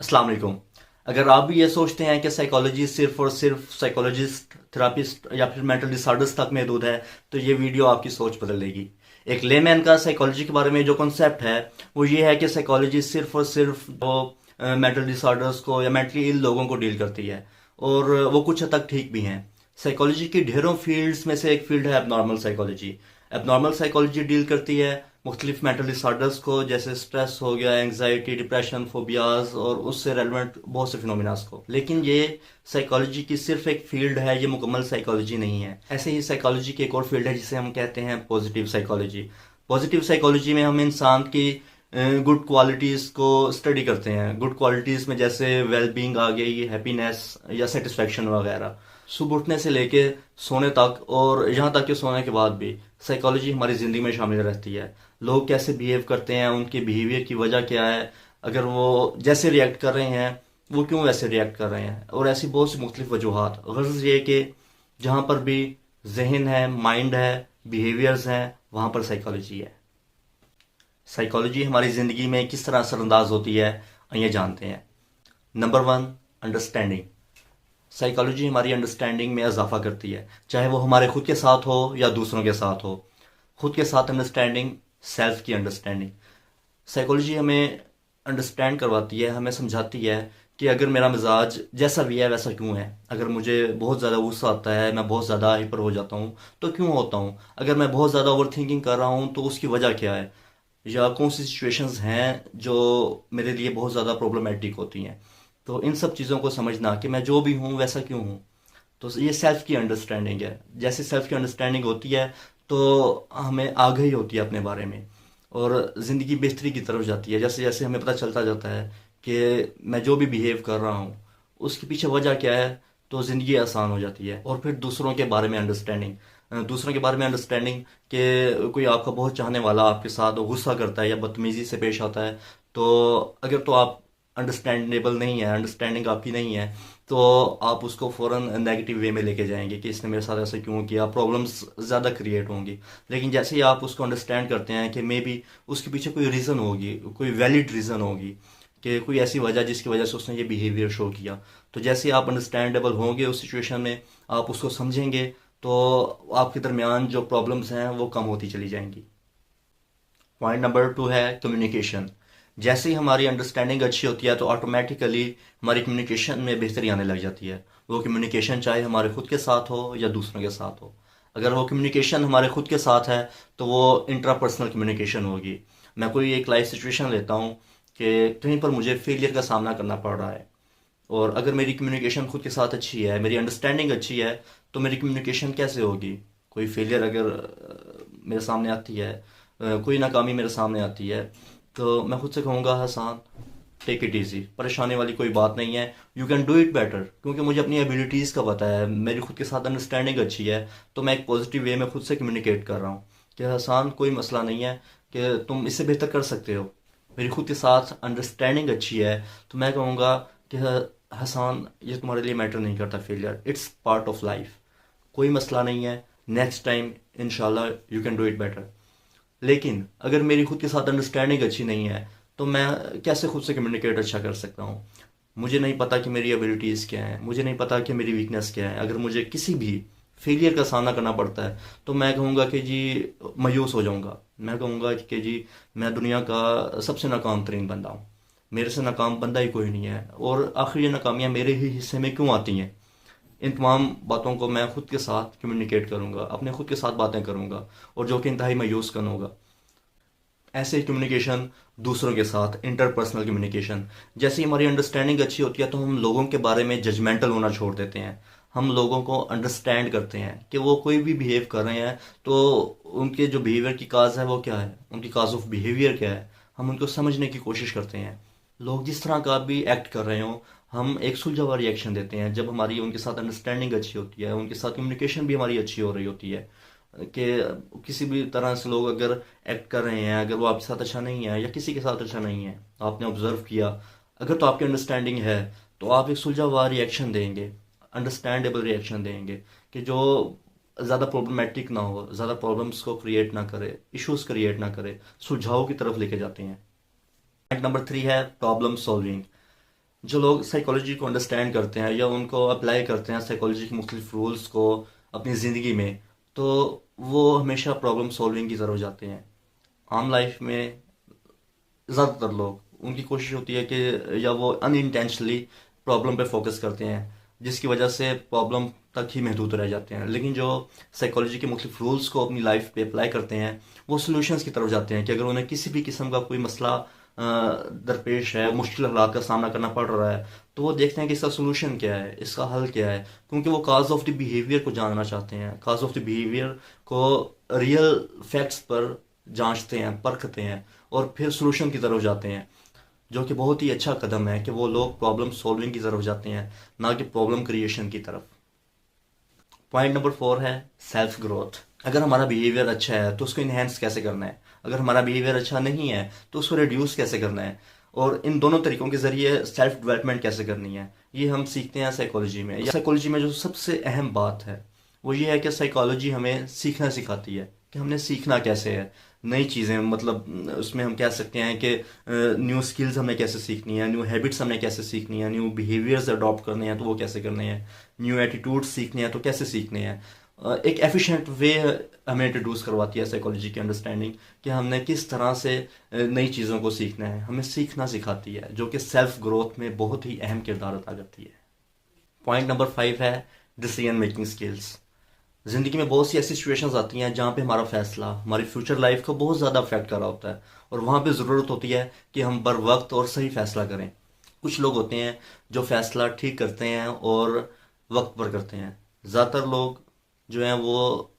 अस्सलाम वालेकुम। अगर आप भी ये सोचते हैं कि साइकोलॉजी सिर्फ और सिर्फ साइकोलॉजिस्ट, थेरापिस्ट या फिर मेंटल डिसऑर्डर्स तक महदूद है, तो ये वीडियो आपकी सोच बदल देगी। एक लेमैन का साइकोलॉजी के बारे में जो कॉन्सेप्ट है वो ये है कि साइकोलॉजी सिर्फ और सिर्फ वो मेंटल डिसऑर्डर्स को या मेंटली इल लोगों को डील करती है, और वो कुछ हद तक ठीक भी हैं। साइकोलॉजी की ढेरों फील्ड्स में से एक फील्ड है abnormal psychology. Abnormal psychology deal करती है मुख्तलिफ मेंटल डिसऑर्डर्स को, जैसे स्ट्रेस हो गया, एंग्जाइटी, डिप्रेशन, फोबियाज और उससे रेलिवेंट बहुत से फिनोमिनास को। लेकिन ये साइकोलॉजी की सिर्फ एक फील्ड है, ये मुकम्मल साइकोलॉजी नहीं है। ऐसे ही साइकोलॉजी की एक और फील्ड है जिसे हम कहते हैं पॉजिटिव साइकोलॉजी। पॉजिटिव साइकोलॉजी में हम इंसान की गुड क्वालिटीज़ को स्टडी करते हैं। गुड क्वालिटीज़ में जैसे वेलबींग आ गई, हैप्पीनेस या सेटिस्फेक्शन वगैरह। सुबह उठने से लेके सोने तक, और यहाँ तक कि सोने के बाद भी साइकोलॉजी हमारी ज़िंदगी में शामिल रहती है। लोग कैसे बिहेव करते हैं, उनके बिहेवियर की वजह क्या है, अगर वो जैसे रिएक्ट कर रहे हैं वो क्यों वैसे रिएक्ट कर रहे हैं, और ऐसी बहुत सी मुख्तलिफ वजूहात। गर्ज ये कि जहाँ पर भी जहन है, माइंड है, बिहेवियर्स हैं, वहाँ पर साइकोलॉजी है। साइकोलॉजी हमारी ज़िंदगी में किस तरह असरअंदाज होती है, आइए जानते हैं। Number one, understanding. साइकोलॉजी हमारी अंडरस्टैंडिंग में इजाफा करती है, चाहे वो हमारे खुद के साथ हो या दूसरों के साथ हो। खुद के साथ अंडरस्टैंडिंग, सेल्फ की अंडरस्टैंडिंग। साइकोलॉजी हमें अंडरस्टैंड करवाती है, हमें समझाती है कि अगर मेरा मिजाज जैसा भी है वैसा क्यों है। अगर मुझे बहुत ज़्यादा गुस्सा आता है, मैं बहुत ज़्यादा हाइपर हो जाता हूँ, तो क्यों होता हूँ। अगर मैं बहुत ज़्यादा ओवर थिंकिंग कर रहा हूँ तो उसकी वजह क्या है, या कौन सी सिचुएशंस हैं जो मेरे लिए बहुत ज़्यादा प्रॉब्लमेटिक होती हैं। तो इन सब चीज़ों को समझना कि मैं जो भी हूँ वैसा क्यों हूँ, तो ये सेल्फ की अंडरस्टैंडिंग है। जैसे सेल्फ की अंडरस्टैंडिंग होती है तो हमें आगाही होती है अपने बारे में, और ज़िंदगी बेहतरी की तरफ जाती है। जैसे जैसे हमें पता चलता जाता है कि मैं जो भी बिहेव कर रहा हूँ उसके पीछे वजह क्या है, तो ज़िंदगी आसान हो जाती है। और फिर दूसरों के बारे में अंडरस्टैंडिंग। दूसरों के बारे में अंडरस्टैंडिंग कि कोई आपका बहुत चाहने वाला आपके साथ गुस्सा करता है या बदतमीज़ी से पेश आता है, तो अगर तो आप अंडरस्टैंडेबल नहीं है, अंडरस्टैंडिंग आपकी नहीं है, तो आप उसको फ़ौरन नेगेटिव वे में लेके जाएंगे कि इसने मेरे साथ ऐसा क्यों किया, प्रॉब्लम्स ज़्यादा क्रिएट होंगी। लेकिन जैसे ही आप उसको अंडरस्टैंड करते हैं कि मे बी उसके पीछे कोई रीज़न होगी, कोई वैलिड रीज़न होगी, कि कोई ऐसी वजह जिसकी वजह से उसने ये बिहेवियर शो किया, तो जैसे ही आप अंडरस्टैंडेबल होंगे उस सिचुएशन में, आप उसको समझेंगे, तो आपके दरमियान जो प्रॉब्लम्स हैं वो कम होती चली जाएंगी। पॉइंट नंबर टू है कम्युनिकेशन। जैसे ही हमारी अंडरस्टैंडिंग अच्छी होती है तो ऑटोमेटिकली हमारी कम्युनिकेशन में बेहतरी आने लग जाती है। वो कम्युनिकेशन चाहे हमारे खुद के साथ हो या दूसरों के साथ हो। अगर वो कम्युनिकेशन हमारे खुद के साथ है तो वो इंट्रापर्सनल कम्युनिकेशन होगी। मैं कोई एक लाइफ सिचुएशन लेता हूँ कि कहीं पर मुझे फेलियर का सामना करना पड़ रहा है, और अगर मेरी कम्युनिकेशन खुद के साथ अच्छी है, मेरी अंडरस्टैंडिंग अच्छी है, तो मेरी कम्युनिकेशन कैसे होगी। कोई फेलियर अगर मेरे सामने आती है, कोई नाकामी मेरे सामने आती है, तो मैं खुद से कहूँगा हसान, टेक इट इजी, परेशानी वाली कोई बात नहीं है, you can do it better. क्योंकि मुझे अपनी एबिलिटीज़ का पता है, मेरी खुद के साथ अंडरस्टैंडिंग अच्छी है, तो मैं एक पॉजिटिव वे में खुद से कम्युनिकेट कर रहा हूँ कि हसान, कोई मसला नहीं है, कि तुम इससे बेहतर कर सकते हो। मेरी खुद के साथ अंडरस्टैंडिंग अच्छी है, तो मैं कहूँगा कि हसान, ये तुम्हारे लिए मैटर नहीं करता, failure it's part of life, कोई मसला नहीं है, नेक्स्ट टाइम इंशाल्लाह you can do it better. लेकिन अगर मेरी खुद के साथ अंडरस्टैंडिंग अच्छी नहीं है तो मैं कैसे खुद से कम्युनिकेट अच्छा कर सकता हूँ। मुझे नहीं पता कि मेरी एबिलिटीज़ क्या हैं, मुझे नहीं पता कि मेरी वीकनेस क्या है। अगर मुझे किसी भी फेलियर का सामना करना पड़ता है तो मैं कहूँगा कि जी, मायूस हो जाऊँगा। मैं कहूँगा कि जी, मैं दुनिया का सबसे नाकाम तरीन बंदा हूँ, मेरे से नाकाम बंदा ही कोई नहीं है, और आखिर ये नाकामियाँ मेरे ही हिस्से में क्यों आती हैं। इन तमाम बातों को मैं खुद के साथ कम्युनिकेट करूँगा, अपने खुद के साथ बातें करूँगा, और जो कि इंतहाई मायूस कन होगा। ऐसे कम्युनिकेशन दूसरों के साथ, इंटरपर्सनल कम्युनिकेशन। जैसे ही हमारी अंडरस्टैंडिंग अच्छी होती है तो हम लोगों के बारे में जजमेंटल होना छोड़ देते हैं। हम लोगों को अंडरस्टैंड करते हैं कि वो कोई भी बिहेव कर रहे हैं, तो उनके जो बिहेवियर की काज है वो क्या है, उनकी काज ऑफ बिहेवियर क्या है, हम उनको समझने की कोशिश करते हैं। लोग जिस तरह का भी एक्ट कर रहे हो, हम एक सुलझा हुआ रिएक्शन देते हैं जब हमारी उनके साथ अंडरस्टैंडिंग अच्छी होती है, उनके साथ कम्युनिकेशन भी हमारी अच्छी हो रही होती है। कि किसी भी तरह से लोग अगर एक्ट कर रहे हैं, अगर वो आपके साथ अच्छा नहीं है या किसी के साथ अच्छा नहीं है, आपने ऑब्जर्व किया, अगर तो आपकी अंडरस्टैंडिंग है तो आप एक सुलझा हुआ रिएक्शन देंगे, अंडरस्टैंडेबल रिएक्शन देंगे, कि जो ज़्यादा प्रॉब्लमेटिक ना हो, ज़्यादा प्रॉब्लम्स को क्रिएट ना करे, इश्यूज क्रिएट ना करे, सुलझाव की तरफ लेके जाते हैं। पॉइंट नंबर थ्री है प्रॉब्लम सॉल्विंग। जो लोग साइकोलॉजी को अंडरस्टैंड करते हैं या उनको अप्लाई करते हैं साइकोलॉजी के मुख्तलिफ रूल्स को अपनी ज़िंदगी में, तो वो हमेशा प्रॉब्लम सॉल्विंग की तरफ जाते हैं। आम लाइफ में ज़्यादातर लोग उनकी कोशिश होती है कि या वो अनइंटेंशनली प्रॉब्लम पे फोकस करते हैं, जिसकी वजह से प्रॉब्लम तक ही महदूद रह जाते हैं। लेकिन जो साइकोलॉजी के मुख्तलिफ रूल्स को अपनी लाइफ पे अप्लाई करते हैं, वो सोल्यूशंस की तरफ जाते हैं कि अगर उन्हें किसी भी किस्म का कोई मसला दरपेश है, मुश्किल हालात का सामना करना पड़ रहा है, तो वो देखते हैं कि इसका सोल्यूशन क्या है, इसका हल क्या है, क्योंकि वो काज ऑफ द बिहेवियर को जानना चाहते हैं। काज ऑफ द बिहेवियर को रियल फैक्ट्स पर जांचते हैं, परखते हैं और फिर सोल्यूशन की तरफ जाते हैं, जो कि बहुत ही अच्छा कदम है कि वो लोग प्रॉब्लम सॉल्विंग की तरफ जाते हैं, ना कि प्रॉब्लम क्रिएशन की तरफ। पॉइंट नंबर 4 है सेल्फ ग्रोथ। अगर हमारा बिहेवियर अच्छा है तो उसको इन्हेंस कैसे करना है, अगर हमारा बिहेवियर अच्छा नहीं है तो उसको रिड्यूस कैसे करना है, और इन दोनों तरीकों के जरिए सेल्फ डेवलपमेंट कैसे करनी है, ये हम सीखते हैं साइकोलॉजी में। साइकोलॉजी में जो सबसे अहम बात है वो ये है कि साइकोलॉजी हमें सीखना सिखाती है कि हमने सीखना कैसे है, नई चीज़ें, मतलब उसमें हम कह सकते हैं कि न्यू स्किल्स हमने कैसे सीखनी है, न्यू हैबिट्स हमने कैसे सीखनी है, न्यू बिहेवियर्स अडॉप्ट करने हैं तो वो कैसे करने हैं, न्यू एटीट्यूड्स सीखने हैं तो कैसे सीखने हैं। एक एफिशिएंट वे हमें इंट्रोड्यूस करवाती है साइकोलॉजी की अंडरस्टैंडिंग कि हमने किस तरह से नई चीज़ों को सीखना है, हमें सीखना सिखाती है, जो कि सेल्फ ग्रोथ में बहुत ही अहम किरदार अदा करती है। पॉइंट नंबर 5 है डिसीजन मेकिंग स्किल्स। ज़िंदगी में बहुत सी ऐसी सिचुएशंस आती हैं जहाँ पे हमारा फैसला हमारी फ्यूचर लाइफ को बहुत ज़्यादा अफेक्ट कर रहा होता है, और वहाँ पे ज़रूरत होती है कि हम बर वक्त और सही फैसला करें। कुछ लोग होते हैं जो फैसला ठीक करते हैं और वक्त पर करते हैं। ज़्यादातर लोग जो हैं वो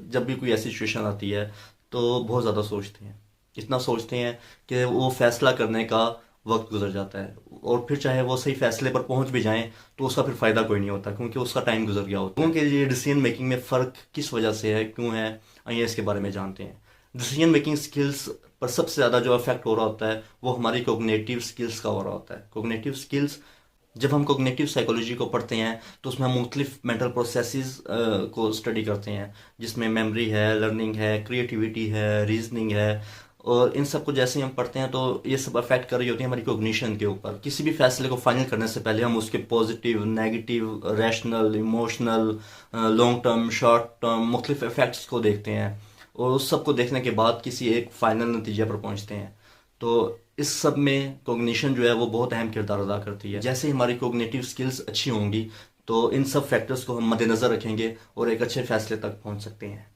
जब भी कोई ऐसी सिचुएशन आती है तो बहुत ज़्यादा सोचते हैं, इतना सोचते हैं कि वो फैसला करने का वक्त गुजर जाता है, और फिर चाहे वो सही फैसले पर पहुंच भी जाएं तो उसका फिर फ़ायदा कोई नहीं होता, क्योंकि उसका टाइम गुजर गया होता है। लोगों के लिए डिसीजन मेकिंग में फ़र्क किस वजह से है, क्यों है, आइए इसके बारे में जानते हैं। डिसीजन मेकिंग स्किल्स पर सबसे ज़्यादा जो अफेक्ट हो रहा होता है वो हमारी कोग्निटिव स्किल्स का हो रहा होता है। कोग्निटिव स्किल्स, जब हम कोग्निटिव साइकोलॉजी को पढ़ते हैं तो उसमें हम मुख्तलिफ मेंटल प्रोसेसेस को स्टडी करते हैं, जिसमें मेमोरी है, लर्निंग है, क्रिएटिविटी है, रीजनिंग है, और इन सब को जैसे ही हम पढ़ते हैं तो ये सब अफेक्ट कर रही होती है हमारी कोग्निशन के ऊपर। किसी भी फैसले को फाइनल करने से पहले हम उसके positive, negative, rational, emotional, long term, short term मुख्तलिफ इफेक्ट्स को देखते हैं, और उस सब को देखने के बाद किसी एक फाइनल नतीजे पर पहुंचते हैं। तो इस सब में कोग्निशन जो है वो बहुत अहम किरदार अदा करती है। जैसे ही हमारी कोग्निटिव स्किल्स अच्छी होंगी तो इन सब फैक्टर्स को हम मद्देनज़र रखेंगे और एक अच्छे फैसले तक पहुंच सकते हैं।